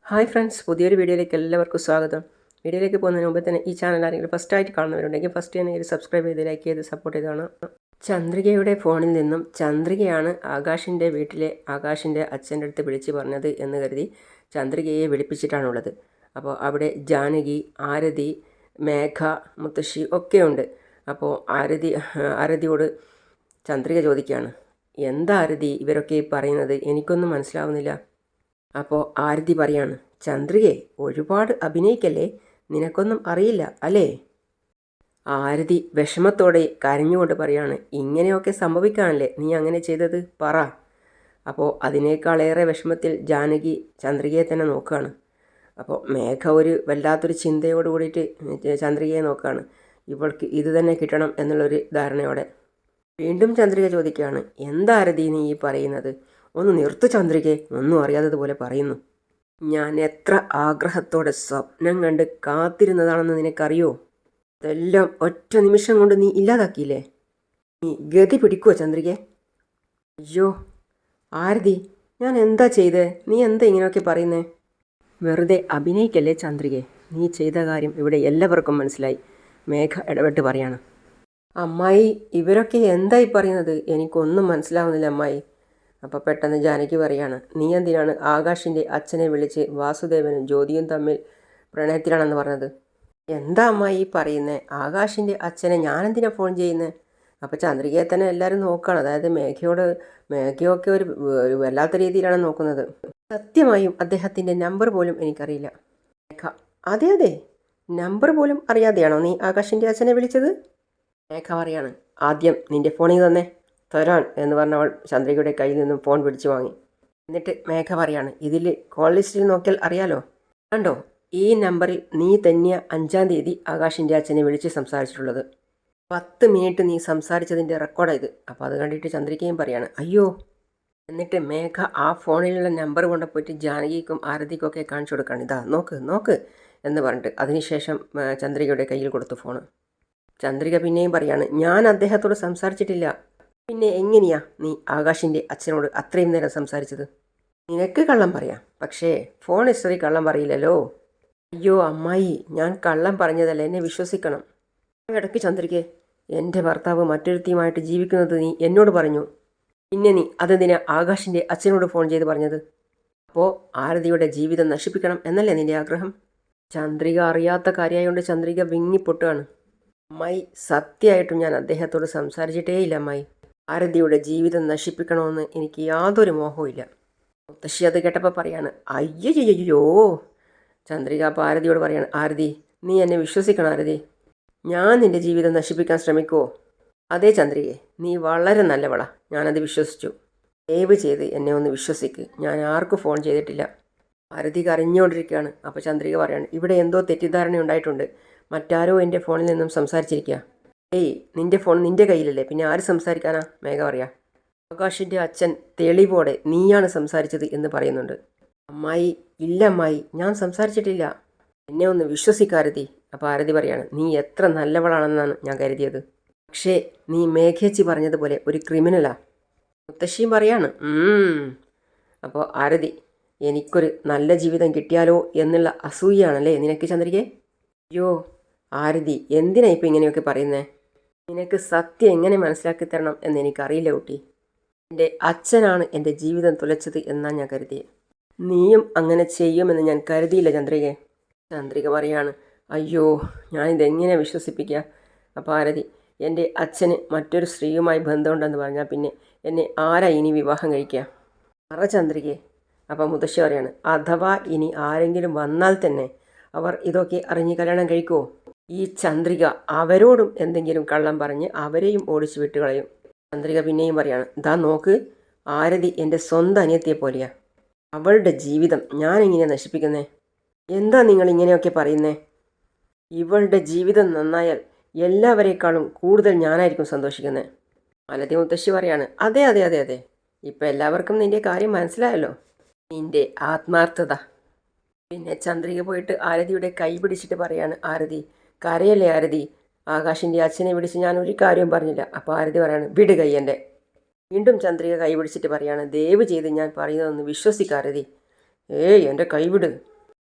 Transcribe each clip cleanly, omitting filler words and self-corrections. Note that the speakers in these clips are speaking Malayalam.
ഹായ് ഫ്രണ്ട്സ്, പുതിയൊരു വീഡിയോയിലേക്ക് എല്ലാവർക്കും സ്വാഗതം. വീഡിയോയിലേക്ക് പോകുന്നതിന് മുമ്പ് തന്നെ ഈ ചാനൽ ആരെങ്കിലും ഫസ്റ്റായിട്ട് കാണുന്നവരുണ്ടെങ്കിൽ ഫസ്റ്റ് തന്നെ സബ്സ്ക്രൈബ് ചെയ്ത് ലൈക്ക് ചെയ്ത് സപ്പോർട്ട് ചെയ്താണ്. ചന്ദ്രികയുടെ ഫോണിൽ നിന്നും ചന്ദ്രികയാണ് ആകാശിൻ്റെ വീട്ടിലെ ആകാശിൻ്റെ അച്ഛൻ്റെ അടുത്ത് വിളിച്ച് പറഞ്ഞത് എന്ന് കരുതി ചന്ദ്രികയെ വിളിപ്പിച്ചിട്ടാണുള്ളത്. അപ്പോൾ അവിടെ ജാനകി, ആരതി, മേഘ, മുത്തശ്ശി ഒക്കെ ഉണ്ട്. അപ്പോൾ ആരതിയോട് ചന്ദ്രിക ചോദിക്കുകയാണ്, എന്താ ആരതി ഇവരൊക്കെ പറയുന്നത്, എനിക്കൊന്നും മനസ്സിലാവുന്നില്ല. അപ്പോൾ ആരതി പറയാണ്, ചന്ദ്രികയെ ഒരുപാട് അഭിനയിക്കല്ലേ, നിനക്കൊന്നും അറിയില്ല അല്ലേ? ആരതി വിഷമത്തോടെ കരഞ്ഞുകൊണ്ട് പറയാണ്, ഇങ്ങനെയൊക്കെ സംഭവിക്കാനല്ലേ നീ അങ്ങനെ ചെയ്തത്, പറ. അപ്പോൾ അതിനേക്കാളേറെ വിഷമത്തിൽ ജാനകി ചന്ദ്രികയെ തന്നെ നോക്കുകയാണ്. അപ്പോൾ മേഘ ഒരു വല്ലാത്തൊരു ചിന്തയോട് കൂടിയിട്ട് ചന്ദ്രികയെ നോക്കുകയാണ്. ഇവൾക്ക് ഇത് തന്നെ കിട്ടണം എന്നുള്ളൊരു ധാരണയോടെ. വീണ്ടും ചന്ദ്രിക ചോദിക്കുകയാണ്, എന്താ ആരതി നീ ഈ പറയുന്നത്, ഒന്ന് നിർത്തു ചന്ദ്രികയെ, ഒന്നും അറിയാത്തതുപോലെ പറയുന്നു. ഞാൻ എത്ര ആഗ്രഹത്തോടെ സ്വപ്നം കണ്ട് കാത്തിരുന്നതാണെന്ന് നിനക്കറിയോ? അതെല്ലാം ഒറ്റ നിമിഷം കൊണ്ട് നീ ഇല്ലാതാക്കിയില്ലേ. നീ ഗതി പിടിക്കുവോ ചന്ദ്രികയെ? അയ്യോ ആരതി, ഞാൻ എന്താ ചെയ്തേ, നീ എന്താ ഇങ്ങനെയൊക്കെ പറയുന്നേ? വെറുതെ അഭിനയിക്കല്ലേ ചന്ദ്രികയെ, നീ ചെയ്ത കാര്യം ഇവിടെ എല്ലാവർക്കും മനസ്സിലായി. മേഘ ഇടപെട്ട് പറയാണ്, അമ്മായി ഇവരൊക്കെ എന്തായി പറയുന്നത്, എനിക്കൊന്നും മനസ്സിലാവുന്നില്ല അമ്മായി. അപ്പോൾ പെട്ടെന്ന് ജാനകി പറയാണ്, നീ എന്തിനാണ് ആകാശിൻ്റെ അച്ഛനെ വിളിച്ച് വാസുദേവനും ജ്യോതിയും തമ്മിൽ പ്രണയത്തിലാണെന്ന് പറഞ്ഞത്? എന്താ അമ്മായി പറയുന്നത്, ആകാശിൻ്റെ അച്ഛനെ ഞാനെന്തിനാണ് ഫോൺ ചെയ്യുന്നത്? അപ്പോൾ ചന്ദ്രികയെ തന്നെ എല്ലാവരും നോക്കുകയാണ്. അതായത് മേഘയൊക്കെ ഒരു വല്ലാത്ത രീതിയിലാണ് നോക്കുന്നത്. സത്യമായും അദ്ദേഹത്തിൻ്റെ നമ്പർ പോലും എനിക്കറിയില്ല. മേഘ, അതെ അതെ, നമ്പർ പോലും അറിയാതെയാണോ നീ ആകാശിൻ്റെ അച്ഛനെ വിളിച്ചത്? മേഘ പറയാണ്, ആദ്യം നിൻ്റെ ഫോണിൽ തന്നെ തരാൻ എന്ന് പറഞ്ഞവൾ ചന്ദ്രികയുടെ കയ്യിൽ നിന്നും ഫോൺ പിടിച്ചു വാങ്ങി. എന്നിട്ട് മേഘ പറയാണ്, ഇതിൽ കോൾ ലിസ്റ്റിൽ നോക്കിയാൽ അറിയാലോ, കണ്ടോ, ഈ നമ്പറിൽ നീ തന്നെയാണ് 5-ാം തീയതി ആകാശിൻ്റെ അച്ഛനെ വിളിച്ച് സംസാരിച്ചിട്ടുള്ളത്. 10 മിനിറ്റ് നീ സംസാരിച്ചതിൻ്റെ റെക്കോർഡാണ് ഇത്. അപ്പോൾ അത് കണ്ടിട്ട് ചന്ദ്രികയും പറയാണ്, അയ്യോ. എന്നിട്ട് മേഘ ആ ഫോണിലുള്ള നമ്പർ കൊണ്ട് പോയിട്ട് ജാനകിക്കും ആരതിക്കും ഒക്കെ കാണിച്ചു കൊടുക്കുകയാണ്, ഇതാ നോക്ക് നോക്ക് എന്ന് പറഞ്ഞിട്ട്. അതിനുശേഷം ചന്ദ്രികയുടെ കയ്യിൽ കൊടുത്തു ഫോണ്. ചന്ദ്രിക പിന്നെയും പറയാണ്, ഞാൻ അദ്ദേഹത്തോട് സംസാരിച്ചിട്ടില്ല. പിന്നെ എങ്ങനെയാ നീ ആകാശിൻ്റെ അച്ഛനോട് അത്രയും നേരം സംസാരിച്ചത്? നിനക്ക് കള്ളം പറയാം, പക്ഷേ ഫോൺ ഹിസ്റ്ററി കള്ളം പറയില്ലല്ലോ. അയ്യോ അമ്മായി, ഞാൻ കള്ളം പറഞ്ഞതല്ല, എന്നെ വിശ്വസിക്കണം. ഇടയ്ക്ക് ചന്ദ്രികെ, എൻ്റെ ഭർത്താവ് മറ്റൊരുത്തിയുമായിട്ട് ജീവിക്കുന്നത് നീ എന്നോട് പറഞ്ഞു, പിന്നെ നീ അതെന്തിനാ ആകാശിൻ്റെ അച്ഛനോട് ഫോൺ ചെയ്ത് പറഞ്ഞത്? അപ്പോൾ ആരതിയുടെ ജീവിതം നശിപ്പിക്കണം എന്നല്ലേ നിൻ്റെ ആഗ്രഹം? ചന്ദ്രിക അറിയാത്ത കാര്യമായതുകൊണ്ട് ചന്ദ്രിക വിങ്ങിപ്പൊട്ടുകയാണ്. അമ്മായി, സത്യമായിട്ടും ഞാൻ അദ്ദേഹത്തോട് സംസാരിച്ചിട്ടേയില്ല അമ്മായി. ആരതിയുടെ ജീവിതം നശിപ്പിക്കണമെന്ന് എനിക്ക് യാതൊരു മോഹവും. മുത്തശ്ശി അത് കേട്ടപ്പോൾ പറയാണ്, അയ്യോ. ചന്ദ്രിക അപ്പോൾ ആരതിയോട് പറയാണ്, ആരതി നീ എന്നെ വിശ്വസിക്കണം ആരതി, ഞാൻ നിൻ്റെ ജീവിതം നശിപ്പിക്കാൻ ശ്രമിക്കുമോ? അതേ ചന്ദ്രികയെ, നീ വളരെ നല്ലവളാ, ഞാനത് വിശ്വസിച്ചു. ദയവ് ചെയ്ത് എന്നെ ഒന്ന് വിശ്വസിക്ക്, ഞാൻ ആർക്കും ഫോൺ ചെയ്തിട്ടില്ല. ആരതി കരഞ്ഞുകൊണ്ടിരിക്കുകയാണ്. അപ്പോൾ ചന്ദ്രിക പറയാണ്, ഇവിടെ എന്തോ തെറ്റിദ്ധാരണ ഉണ്ടായിട്ടുണ്ട്, മറ്റാരോ എൻ്റെ ഫോണിൽ നിന്നും സംസാരിച്ചിരിക്കുക. ഏയ്, നിൻ്റെ ഫോൺ നിൻ്റെ കയ്യിലല്ലേ, പിന്നെ ആര് സംസാരിക്കാനാ? മേഘ പറയാം, ആകാശിൻ്റെ അച്ഛൻ തെളിവോടെ നീയാണ് സംസാരിച്ചത് എന്ന് പറയുന്നുണ്ട്. അമ്മായി, ഇല്ല അമ്മായി, ഞാൻ സംസാരിച്ചിട്ടില്ല, എന്നെ ഒന്ന് വിശ്വസിക്കാരതി. അപ്പോൾ ആരതി പറയാണ്, നീ എത്ര നല്ലവളാണെന്നാണ് ഞാൻ കരുതിയത്, പക്ഷേ നീ മേഘേച്ചി പറഞ്ഞതുപോലെ ഒരു ക്രിമിനലാ. മുത്തശ്ശിയും പറയാണ്. അപ്പോൾ ആരതി, എനിക്കൊരു നല്ല ജീവിതം കിട്ടിയാലോ എന്നുള്ള അസൂയാണല്ലേ നിനക്ക് ചന്ദ്രികയെ? അയ്യോ ആരതി, എന്തിനാ ഇപ്പം ഇങ്ങനെയൊക്കെ പറയുന്നേ? നിനക്ക് സത്യം എങ്ങനെ മനസ്സിലാക്കി തരണം എന്ന് എനിക്കറിയില്ല കുട്ടി. എൻ്റെ അച്ഛനാണ് എൻ്റെ ജീവിതം തുലച്ചത് എന്നാണ് ഞാൻ കരുതിയത്. നീയും അങ്ങനെ ചെയ്യുമെന്ന് ഞാൻ കരുതിയില്ല ചന്ദ്രികയെ. ചന്ദ്രിക പറയാണ്, അയ്യോ ഞാനിതെങ്ങനെ വിശ്വസിപ്പിക്കുക? അപ്പോൾ ആരതി, എൻ്റെ അച്ഛന് മറ്റൊരു സ്ത്രീയുമായി ബന്ധമുണ്ടെന്ന് പറഞ്ഞാൽ പിന്നെ എന്നെ ആരാ ഇനി വിവാഹം കഴിക്കുക? പറ ചന്ദ്രികയെ. അപ്പോൾ മുത്തശ്ശി പറയാണ്, അഥവാ ഇനി ആരെങ്കിലും വന്നാൽ തന്നെ അവർ ഇതൊക്കെ അറിഞ്ഞ് കല്യാണം കഴിക്കുമോ? ഈ ചന്ദ്രിക അവരോടും എന്തെങ്കിലും കള്ളം പറഞ്ഞ് അവരെയും ഓടിച്ചു വിട്ടുകളയും. ചന്ദ്രിക പിന്നെയും പറയാണ്, ദാ നോക്ക്, ആരതി എൻ്റെ സ്വന്തം അനിയത്തിയെ പോലെയാ, അവളുടെ ജീവിതം ഞാനെങ്ങനെയാണ് നശിപ്പിക്കുന്നേ? എന്താ നിങ്ങൾ ഇങ്ങനെയൊക്കെ പറയുന്നേ? ഇവളുടെ ജീവിതം നന്നായാൽ എല്ലാവരേക്കാളും കൂടുതൽ ഞാനായിരിക്കും സന്തോഷിക്കുന്നത്. മാലതി മുത്തശ്ശി പറയാണ്, അതെ അതെ അതെ അതെ, ഇപ്പം എല്ലാവർക്കും നിൻ്റെ കാര്യം മനസ്സിലായല്ലോ, നിൻ്റെ ആത്മാർത്ഥത. പിന്നെ ചന്ദ്രിക പോയിട്ട് ആരതിയുടെ കൈ പിടിച്ചിട്ട് പറയാണ്, ആരതി കരയല്ലേ ആരതി, ആകാശിൻ്റെ അച്ഛനെ വിളിച്ച് ഞാൻ ഒരു കാര്യവും പറഞ്ഞില്ല. അപ്പോൾ ആരതി പറയാണ്, വിട് കൈ എൻ്റെ. വീണ്ടും ചന്ദ്രിക കൈ പിടിച്ചിട്ട് പറയാണ്, ദയവ് ചെയ്ത് ഞാൻ പറയുന്നതൊന്ന് വിശ്വസിക്കാരതി. ഏയ് എൻ്റെ കൈവിട്.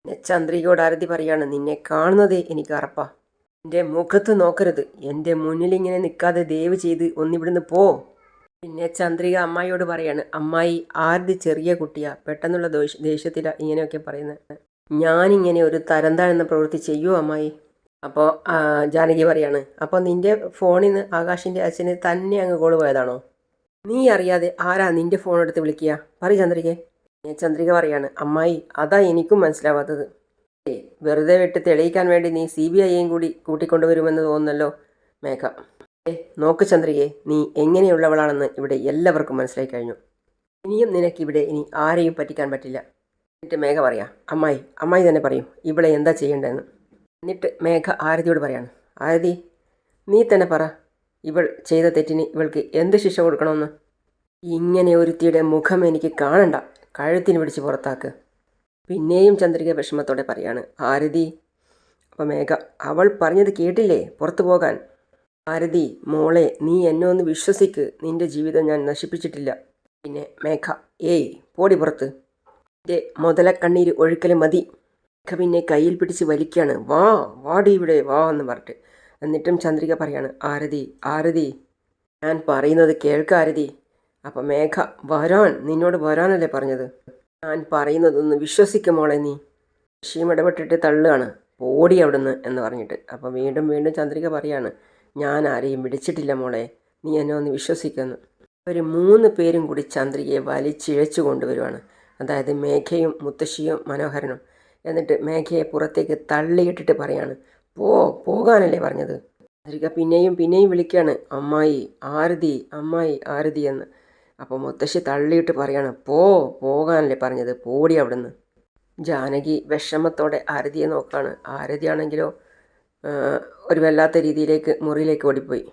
പിന്നെ ചന്ദ്രികയോട് ആരതി പറയാണ്, നിന്നെ കാണുന്നതേ എനിക്ക് അറപ്പാ. എൻ്റെ മുഖത്ത് നോക്കരുത്. എൻ്റെ മുന്നിലിങ്ങനെ നിൽക്കാതെ ദയവ് ചെയ്ത് ഒന്നിവിടുന്ന് പോ. പിന്നെ ചന്ദ്രിക അമ്മായിയോട് പറയാണ്, അമ്മായി ആരതി ചെറിയ കുട്ടിയാ, പെട്ടെന്നുള്ള ദേഷ്യത്തിലാണ് ഇങ്ങനെയൊക്കെ പറയുന്നത്. ഞാനിങ്ങനെ ഒരു തരം താഴ്ന്ന പ്രവൃത്തി ചെയ്യുമോ അമ്മായി? അപ്പോൾ ജാനകി പറയാണ്, അപ്പോൾ നിൻ്റെ ഫോണിൽ നിന്ന് ആകാശിൻ്റെ അച്ഛന് തന്നെ അങ്ങ് കോള് പോയതാണോ? നീ അറിയാതെ ആരാ നിൻ്റെ ഫോൺ എടുത്ത് വിളിക്കുക? പറയ് ചന്ദ്രികെ. ചന്ദ്രിക പറയാണ്, അമ്മായി അതാ എനിക്കും മനസ്സിലാവാത്തത്. വെറുതെ വിട്ട് തെളിയിക്കാൻ വേണ്ടി നീ CBIയെയും കൂടി കൂട്ടിക്കൊണ്ടുവരുമെന്ന് തോന്നുന്നല്ലോ മേഘ. നോക്ക് ചന്ദ്രികെ, നീ എങ്ങനെയുള്ളവളാണെന്ന് ഇവിടെ എല്ലാവർക്കും മനസ്സിലായി കഴിഞ്ഞു. ഇനിയും നിനക്കിവിടെ ഇനി ആരെയും പറ്റിക്കാൻ പറ്റില്ല. എന്നിട്ട് മേഘ പറയാം, അമ്മായി തന്നെ പറയും ഇവളെ എന്താ ചെയ്യേണ്ടതെന്ന്. എന്നിട്ട് മേഘ ആരതിയോട് പറയാണ്, ആരതി നീ തന്നെ പറ, ഇവൾ ചെയ്ത തെറ്റിന് ഇവൾക്ക് എന്ത് ശിക്ഷ കൊടുക്കണമെന്ന്. ഇങ്ങനെ ഒരുത്തിയുടെ മുഖം എനിക്ക് കാണണ്ട, കഴുത്തിന് പിടിച്ച് പുറത്താക്ക്. പിന്നെയും ചന്ദ്രിക വിഷമത്തോടെ പറയാണ്, ആരതി. അപ്പോൾ മേഘ, അവൾ പറഞ്ഞത് കേട്ടില്ലേ, പുറത്തു പോകാൻ. ആരതി മോളെ, നീ എന്നെ ഒന്ന് വിശ്വസിക്ക്, നിന്റെ ജീവിതം ഞാൻ നശിപ്പിച്ചിട്ടില്ല. പിന്നെ മേഘ, ഏയ് പോടി പുറത്ത്, എൻ്റെ മുതലക്കണ്ണീര് ഒഴുക്കൽ മതി. മേഘ പിന്നെ കയ്യിൽ പിടിച്ച് വലിക്കുകയാണ്, വാടി ഇവിടെ വാ എന്ന് പറഞ്ഞിട്ട്. എന്നിട്ടും ചന്ദ്രിക പറയാണ്, ആരതി ഞാൻ പറയുന്നത് കേൾക്കാരതി. അപ്പം മേഘ, നിന്നോട് വരാനല്ലേ പറഞ്ഞത്, ഞാൻ പറയുന്നതൊന്ന് വിശ്വസിക്കും മോളെ നീ. ഋഷിയും ഇടപെട്ടിട്ട് തള്ളുകയാണ്, പോടി അവിടുന്ന് എന്ന് പറഞ്ഞിട്ട്. അപ്പം വീണ്ടും ചന്ദ്രിക പറയാണ്, ഞാൻ ആരെയും വിളിച്ചിട്ടില്ല മോളെ, നീ എന്നെ ഒന്ന് വിശ്വസിക്കുന്നു. അവർ 3 പേരും കൂടി ചന്ദ്രികയെ വലിച്ചിഴച്ചു കൊണ്ടുവരുവാണ്. അതായത് മേഘയും മുത്തശ്ശിയും മനോഹരനും. എന്നിട്ട് മേഘയെ പുറത്തേക്ക് തള്ളിയിട്ടിട്ട് പറയാണ്, പോകാനല്ലേ പറഞ്ഞത്. ചന്ദ്രിക പിന്നെയും വിളിക്കുകയാണ്, അമ്മായി ആരതി എന്ന്. അപ്പോൾ മുത്തശ്ശി തള്ളിയിട്ട് പറയാണ്, പോകാനല്ലേ പറഞ്ഞത്, പോടി അവിടുന്ന്. ജാനകി വിഷമത്തോടെ ആരതിയെ നോക്കുകയാണ്. ആരതിയാണെങ്കിലോ ഒരു വല്ലാത്ത രീതിയിലേക്ക് മുറിയിലേക്ക് ഓടിപ്പോയി.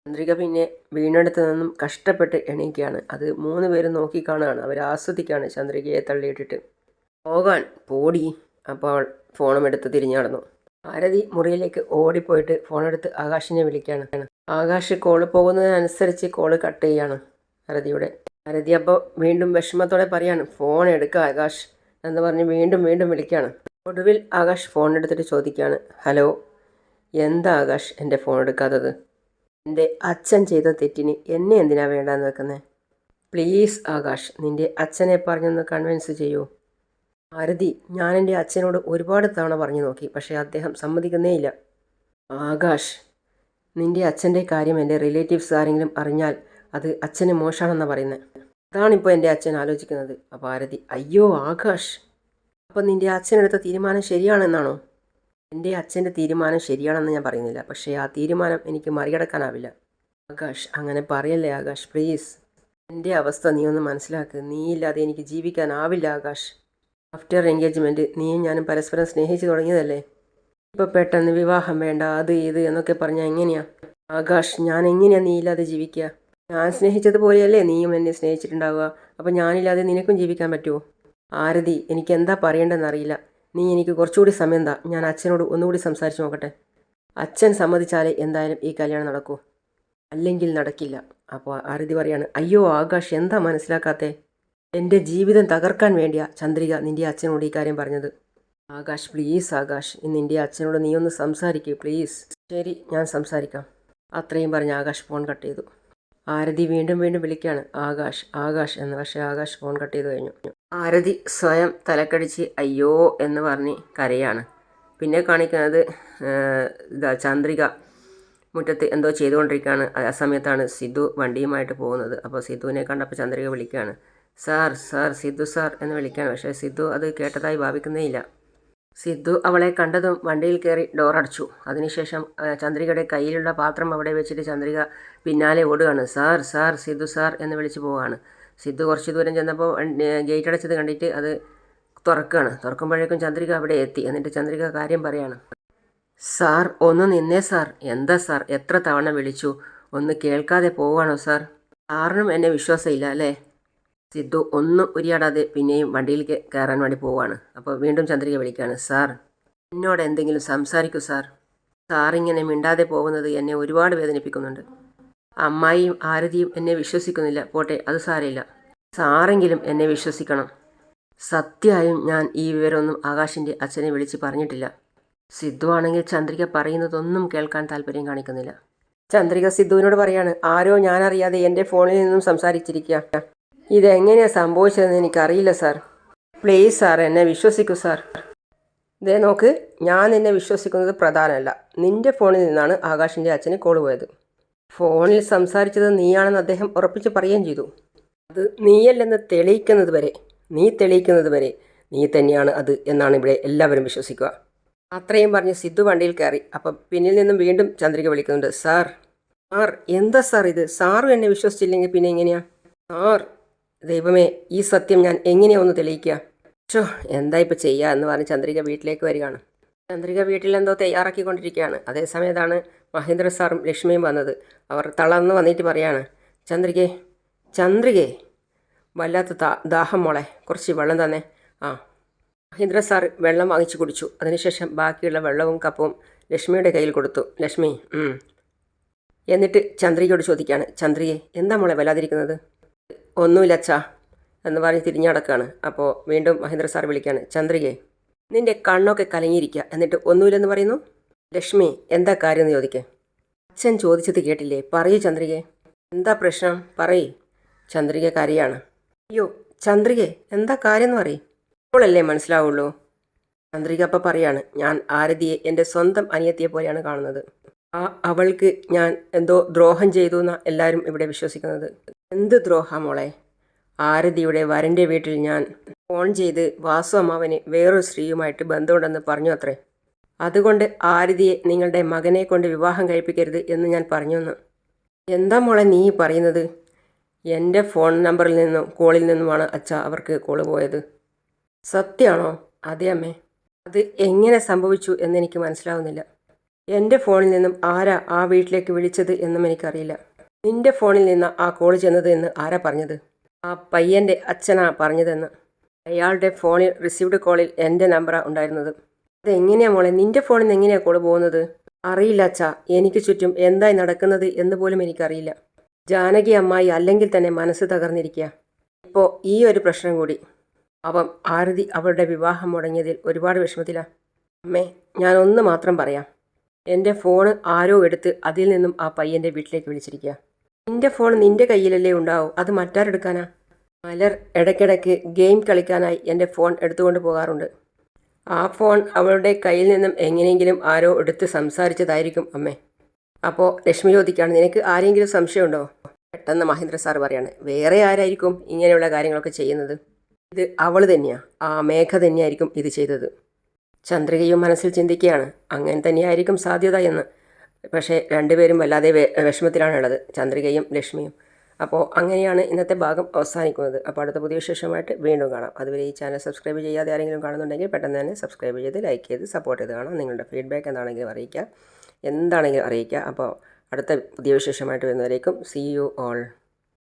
ചന്ദ്രിക പിന്നെ വീണെടുത്ത് നിന്നും കഷ്ടപ്പെട്ട് എണീക്കുകയാണ്. അത് 3 പേരും നോക്കിക്കാണുകയാണ്, അവർ ആസ്വദിക്കുകയാണ് ചന്ദ്രികയെ തള്ളിയിട്ടിട്ട്. പോടി. അപ്പോൾ ഫോണും എടുത്ത് തിരിഞ്ഞു നടന്നു. ആരതി മുറിയിലേക്ക് ഓടിപ്പോയിട്ട് ഫോണെടുത്ത് ആകാശിനെ വിളിക്കുകയാണ്. ആകാശ് കോള് പോകുന്നതിനനുസരിച്ച് കോള് കട്ട് ചെയ്യുകയാണ് ആരതിയുടെ. ആരതി അപ്പോൾ വീണ്ടും വിഷമത്തോടെ പറയാണ്, ഫോൺ എടുക്കുക ആകാശ് എന്ന് പറഞ്ഞ് വീണ്ടും വിളിക്കുകയാണ്. ഒടുവിൽ ആകാശ് ഫോൺ എടുത്തിട്ട് ചോദിക്കുകയാണ്, ഹലോ, എന്താ ആകാശ് എൻ്റെ ഫോൺ എടുക്കാത്തത്? എൻ്റെ അച്ഛൻ ചെയ്ത തെറ്റിന് എന്നെ എന്തിനാ വേണ്ടാന്ന് വെക്കുന്നത്? പ്ലീസ് ആകാശ്, നിൻ്റെ അച്ഛനെ പറഞ്ഞൊന്ന് കൺവിൻസ് ചെയ്യൂ. ആരതി, ഞാൻ എൻ്റെ അച്ഛനോട് ഒരുപാട് തവണ പറഞ്ഞു നോക്കി, പക്ഷേ അദ്ദേഹം സമ്മതിക്കുന്നേയില്ല. ആകാശ്, നിൻ്റെ അച്ഛൻ്റെ കാര്യം എൻ്റെ റിലേറ്റീവ്സ് ആരെങ്കിലും അറിഞ്ഞാൽ അത് അച്ഛന് മോശമാണെന്നാണ് പറയുന്നത്. അതാണിപ്പോൾ എൻ്റെ അച്ഛൻ ആലോചിക്കുന്നത്. അപ്പോൾ ആരതി, അയ്യോ ആകാശ്, അപ്പം നിൻ്റെ അച്ഛനെടുത്ത തീരുമാനം ശരിയാണെന്നാണോ? എൻ്റെ അച്ഛൻ്റെ തീരുമാനം ശരിയാണെന്ന് ഞാൻ പറയുന്നില്ല, പക്ഷേ ആ തീരുമാനം എനിക്ക് മറികടക്കാനാവില്ല. ആകാശ്, അങ്ങനെ പറയല്ലേ ആകാശ്, പ്ലീസ്. എൻ്റെ അവസ്ഥ നീ ഒന്ന് മനസ്സിലാക്ക്. നീയില്ലാതെ എനിക്ക് ജീവിക്കാനാവില്ല ആകാശ്. ആഫ്റ്റർ എൻഗേജ്മെൻറ്റ് നീയും ഞാനും പരസ്പരം സ്നേഹിച്ച് തുടങ്ങിയതല്ലേ. ഇപ്പോൾ പെട്ടെന്ന് വിവാഹം വേണ്ട, അത് ഇത് എന്നൊക്കെ പറഞ്ഞാൽ എങ്ങനെയാ ആകാശ്? ഞാൻ എങ്ങനെയാണ് നീയില്ലാതെ ജീവിക്കുക? ഞാൻ സ്നേഹിച്ചതുപോലെയല്ലേ നീയും എന്നെ സ്നേഹിച്ചിട്ടുണ്ടാവുക. അപ്പോൾ ഞാനില്ലാതെ നിനക്കും ജീവിക്കാൻ പറ്റുമോ? ആരതി, എനിക്ക് എന്താ പറയേണ്ടതെന്നറിയില്ല. നീ എനിക്ക് കുറച്ചുകൂടി സമയം താ, ഞാൻ അച്ഛനോട് ഒന്നുകൂടി സംസാരിച്ച് നോക്കട്ടെ. അച്ഛൻ സമ്മതിച്ചാലേ എന്തായാലും ഈ കല്യാണം നടക്കൂ, അല്ലെങ്കിൽ നടക്കില്ല. അപ്പോൾ ആരതി പറയാണ്, അയ്യോ ആകാശ്, എന്താ മനസ്സിലാക്കാത്തേ? എൻ്റെ ജീവിതം തകർക്കാൻ വേണ്ടിയാ ചന്ദ്രിക നിൻ്റെ അച്ഛനോട് ഈ കാര്യം പറഞ്ഞത്. ആകാശ്, പ്ലീസ് ആകാശ്, നിൻ്റെ അച്ഛനോട് നീ ഒന്ന് സംസാരിക്കൂ പ്ലീസ്. ശരി, ഞാൻ സംസാരിക്കാം. അത്രയും പറഞ്ഞ് ആകാശ് ഫോൺ കട്ട് ചെയ്തു. ആരതി വീണ്ടും വിളിക്കുകയാണ്, ആകാശ് എന്ന്. പക്ഷേ ആകാശ് ഫോൺ കട്ട് ചെയ്ത് കഴിഞ്ഞു. ആരതി സ്വയം തലക്കടിച്ച് അയ്യോ എന്ന് പറഞ്ഞ് കരയാണ്. പിന്നെ കാണിക്കുന്നത് ചന്ദ്രിക മുറ്റത്ത് എന്തോ ചെയ്തുകൊണ്ടിരിക്കുകയാണ്. ആ സമയത്താണ് സിദ്ധു വണ്ടിയുമായിട്ട് പോകുന്നത്. അപ്പോൾ സിദ്ധുവിനെ കണ്ടപ്പോൾ ചന്ദ്രിക വിളിക്കുകയാണ്, സാർ സിദ്ധു സാർ എന്ന് വിളിക്കുകയാണ്. പക്ഷേ സിദ്ധു അത് കേട്ടതായി ഭാവിക്കുന്നേയില്ല. സിദ്ധു അവളെ കണ്ടതും വണ്ടിയിൽ കയറി ഡോറടച്ചു. അതിനുശേഷം ചന്ദ്രികയുടെ കയ്യിലുള്ള പാത്രം അവിടെ വെച്ചിട്ട് ചന്ദ്രിക പിന്നാലെ ഓടുകയാണ്. സാർ സിദ്ധു സാർ എന്ന് വിളിച്ചു പോവുകയാണ്. സിദ്ധു കുറച്ച് ദൂരം ചെന്നപ്പോൾ ഗേറ്റ് അടച്ചത് കണ്ടിട്ട് അത് തുറക്കുകയാണ്. തുറക്കുമ്പോഴേക്കും ചന്ദ്രിക അവിടെ എത്തി. എന്നിട്ട് ചന്ദ്രിക കാര്യം പറയാണ്, സാർ ഒന്ന് നിന്നേ സാർ. എന്താ സാർ, എത്ര തവണ വിളിച്ചു, ഒന്ന് കേൾക്കാതെ പോവുകയാണോ സാർ? സാറിനും എന്നെ വിശ്വാസമില്ല അല്ലേ? സിദ്ധു ഒന്നും ഉരിയാടാതെ പിന്നെയും വണ്ടിയിൽ കയറാൻ വേണ്ടി പോവുകയാണ്. അപ്പോൾ വീണ്ടും ചന്ദ്രിക വിളിക്കുകയാണ്, സാർ എന്നോട് എന്തെങ്കിലും സംസാരിക്കൂ സാർ. സാറിങ്ങനെ മിണ്ടാതെ പോകുന്നത് എന്നെ ഒരുപാട് വേദനിപ്പിക്കുന്നുണ്ട്. അമ്മായിയും ആരതിയും എന്നെ വിശ്വസിക്കുന്നില്ല. പോട്ടെ, അത് സാരമില്ല. സാറെങ്കിലും എന്നെ വിശ്വസിക്കണം. സത്യമായും ഞാൻ ഈ വിവരമൊന്നും ആകാശിൻ്റെ അച്ഛനെ വിളിച്ച് പറഞ്ഞിട്ടില്ല. സിദ്ധു ആണെങ്കിൽ ചന്ദ്രിക പറയുന്നതൊന്നും കേൾക്കാൻ താല്പര്യം കാണിക്കുന്നില്ല. ചന്ദ്രിക സിദ്ധുവിനോട് പറയാണ്, ആരോ ഞാനറിയാതെ എൻ്റെ ഫോണിൽ നിന്നും സംസാരിച്ചിരിക്കുക. ഇതെങ്ങനെയാണ് സംഭവിച്ചതെന്ന് എനിക്കറിയില്ല സാർ. പ്ലീസ് സാർ, എന്നെ വിശ്വസിക്കൂ സാർ. ദേ നോക്ക്, ഞാൻ നിന്നെ വിശ്വസിക്കുന്നത് പ്രധാനമല്ല. നിൻ്റെ ഫോണിൽ നിന്നാണ് ആകാശിൻ്റെ അച്ഛന് കോൾ പോയത്. ഫോണിൽ സംസാരിച്ചത് നീയാണെന്ന് അദ്ദേഹം ഉറപ്പിച്ച് പറയുകയും ചെയ്തു. അത് നീയല്ലെന്ന് തെളിയിക്കുന്നത് വരെ നീ തന്നെയാണ് അത് എന്നാണ് ഇവിടെ എല്ലാവരും വിശ്വസിക്കുക. അത്രയും പറഞ്ഞ് സിദ്ധു വണ്ടിയിൽ കയറി. അപ്പം പിന്നിൽ നിന്നും വീണ്ടും ചന്ദ്രിക വിളിക്കുന്നുണ്ട്, സാർ. എന്താ സാർ ഇത്? സാറും എന്നെ വിശ്വസിച്ചില്ലെങ്കിൽ പിന്നെ എങ്ങനെയാ? സാർ, ദൈവമേ, ഈ സത്യം ഞാൻ എങ്ങനെയാ ഒന്ന് തെളിയിക്കുക? എന്താ ഇപ്പം ചെയ്യുക എന്ന് പറഞ്ഞ് ചന്ദ്രിക വീട്ടിലേക്ക് വരികയാണ്. ചന്ദ്രിക വീട്ടിലെന്തോ തയ്യാറാക്കിക്കൊണ്ടിരിക്കുകയാണ്. അതേസമയത്താണ് മഹേന്ദ്ര സാറും ലക്ഷ്മിയും വന്നത്. അവർ തളർന്ന് വന്നിട്ട് പറയാണ്, ചന്ദ്രികേ, വല്ലാത്ത ദാഹം മോളെ, കുറച്ച് വെള്ളം തന്നെ. മഹേന്ദ്ര സാർ വെള്ളം വാങ്ങിച്ചു കുടിച്ചു. അതിനുശേഷം ബാക്കിയുള്ള വെള്ളവും കപ്പവും ലക്ഷ്മിയുടെ കയ്യിൽ കൊടുത്തു. ലക്ഷ്മി എന്നിട്ട് ചന്ദ്രികയോട് ചോദിക്കുകയാണ്, ചന്ദ്രികയെ, എന്താ മോളെ വല്ലാതിരിക്കുന്നത്? ഒന്നുമില്ല അച്ഛാ എന്ന് പറഞ്ഞ് തിരിഞ്ഞടക്കാണ്. അപ്പോൾ വീണ്ടും മഹേന്ദ്ര സാർ വിളിക്കുകയാണ്, ചന്ദ്രികയെ, നിൻ്റെ കണ്ണൊക്കെ കലങ്ങിയിരിക്കുക, എന്നിട്ട് ഒന്നുമില്ലെന്ന് പറയുന്നു. ലക്ഷ്മി, എന്താ കാര്യം എന്ന് ചോദിക്കേ. അച്ഛൻ ചോദിച്ചത് കേട്ടില്ലേ? പറയൂ ചന്ദ്രികയെ, എന്താ പ്രശ്നം? പറയേ. ചന്ദ്രിക കരയാണ്. അയ്യോ ചന്ദ്രികയെ, എന്താ കാര്യം എന്ന് പറയും, ഇപ്പോഴല്ലേ മനസ്സിലാവുള്ളൂ. ചന്ദ്രിക അപ്പം പറയാണ്, ഞാൻ ആരതിയെ എൻ്റെ സ്വന്തം അനിയത്തിയെ പോലെയാണ് കാണുന്നത്. അവൾക്ക് ഞാൻ എന്തോ ദ്രോഹം ചെയ്തു എന്നാണ് എല്ലാവരും ഇവിടെ വിശ്വസിക്കുന്നത്. എന്ത് ദ്രോഹം മോളെ? ആരതിയുടെ വരൻ്റെ വീട്ടിൽ ഞാൻ ഫോൺ ചെയ്ത് വാസു അമ്മാവന് വേറൊരു സ്ത്രീയുമായിട്ട് ബന്ധമുണ്ടെന്ന് പറഞ്ഞു അത്രേ. അതുകൊണ്ട് ആരതിയെ നിങ്ങളുടെ മകനെ കൊണ്ട് വിവാഹം കഴിപ്പിക്കരുത് എന്ന് ഞാൻ പറഞ്ഞുവെന്ന്. എന്താ മോളെ നീ പറയുന്നത്? എൻ്റെ ഫോൺ നമ്പറിൽ നിന്നും കോളിൽ നിന്നുമാണ് അച്ഛാ അവർക്ക് കോള് പോയത്. സത്യമാണോ? അതെ അമ്മേ. അത് എങ്ങനെ സംഭവിച്ചു എന്നെനിക്ക് മനസ്സിലാവുന്നില്ല. എൻ്റെ ഫോണിൽ നിന്നും ആരാ ആ വീട്ടിലേക്ക് വിളിച്ചത് എന്നും എനിക്കറിയില്ല. നിൻ്റെ ഫോണിൽ നിന്ന് ആ കോൾ ചെന്നത് എന്ന് ആരാ പറഞ്ഞത്? ആ പയ്യൻ്റെ അച്ഛനാ പറഞ്ഞതെന്ന്. അയാളുടെ ഫോണിൽ റിസീവ്ഡ് കോളിൽ എൻ്റെ നമ്പറാണ് ഉണ്ടായിരുന്നത്. അതെങ്ങനെയാ മോളെ, നിൻ്റെ ഫോണിൽ നിന്ന് എങ്ങനെയാണ് കോൾ പോകുന്നത്? അറിയില്ല അച്ഛാ, എനിക്ക് ചുറ്റും എന്തായി നടക്കുന്നത് എന്ന് പോലും എനിക്കറിയില്ല. ജാനകി അമ്മായി അല്ലെങ്കിൽ തന്നെ മനസ്സ് തകർന്നിരിക്കുക. ഇപ്പോൾ ഈ ഒരു പ്രശ്നം കൂടി. അവൻ ആരതി അവളുടെ വിവാഹം മുടങ്ങിയതിൽ ഒരുപാട് വിഷമത്തിലാണ്. അമ്മേ, ഞാനൊന്ന് മാത്രം പറയാം. എൻ്റെ ഫോണ് ആരോ എടുത്ത് അതിൽ നിന്നും ആ പയ്യൻ്റെ വീട്ടിലേക്ക് വിളിച്ചിരിക്കുക. നിൻ്റെ ഫോൺ നിൻ്റെ കയ്യിലല്ലേ ഉണ്ടാവും, അത് മറ്റാരെടുക്കാനാ? മലർ ഇടയ്ക്കിടയ്ക്ക് ഗെയിം കളിക്കാനായി എൻ്റെ ഫോൺ എടുത്തുകൊണ്ട് പോകാറുണ്ട്. ആ ഫോൺ അവളുടെ കയ്യിൽ നിന്നും എങ്ങനെയെങ്കിലും ആരോ എടുത്ത് സംസാരിച്ചതായിരിക്കും അമ്മേ. അപ്പോൾ ലക്ഷ്മി ചോദിക്കുകയാണ്, നിനക്ക് ആരെങ്കിലും സംശയമുണ്ടോ? പെട്ടെന്ന് മഹേന്ദ്ര സാർ പറയാണ്, വേറെ ആരായിരിക്കും ഇങ്ങനെയുള്ള കാര്യങ്ങളൊക്കെ ചെയ്യുന്നത്? ഇത് അവൾ തന്നെയാണ്, ആ മേഘ തന്നെയായിരിക്കും ഇത് ചെയ്തത്. ചന്ദ്രികയും മനസ്സിൽ ചിന്തിക്കുകയാണ്, അങ്ങനെ തന്നെയായിരിക്കും സാധ്യത എന്ന്. പക്ഷേ രണ്ടുപേരും വല്ലാതെ വിഷമത്തിലാണുള്ളത്, ചന്ദ്രികയും ലക്ഷ്മിയും. അപ്പോൾ അങ്ങനെയാണ് ഇന്നത്തെ ഭാഗം അവസാനിക്കുന്നത്. അപ്പോൾ അടുത്ത പുതിയ വിശേഷമായിട്ട് വീണ്ടും കാണാം. അതുവരെ ഈ ചാനൽ സബ്സ്ക്രൈബ് ചെയ്യാതെ ആരെങ്കിലും കാണുന്നുണ്ടെങ്കിൽ പെട്ടെന്ന് തന്നെ സബ്സ്ക്രൈബ് ചെയ്ത് ലൈക്ക് ചെയ്ത് സപ്പോർട്ട് ചെയ്ത് കാണാം. നിങ്ങളുടെ ഫീഡ്ബാക്ക് എന്താണെങ്കിലും അറിയിക്കുക, എന്താണെങ്കിലും അറിയിക്കുക. അപ്പോൾ അടുത്ത പുതിയ വിശേഷമായിട്ട് വരുന്നവരേക്കും സീ യു ഓൾ.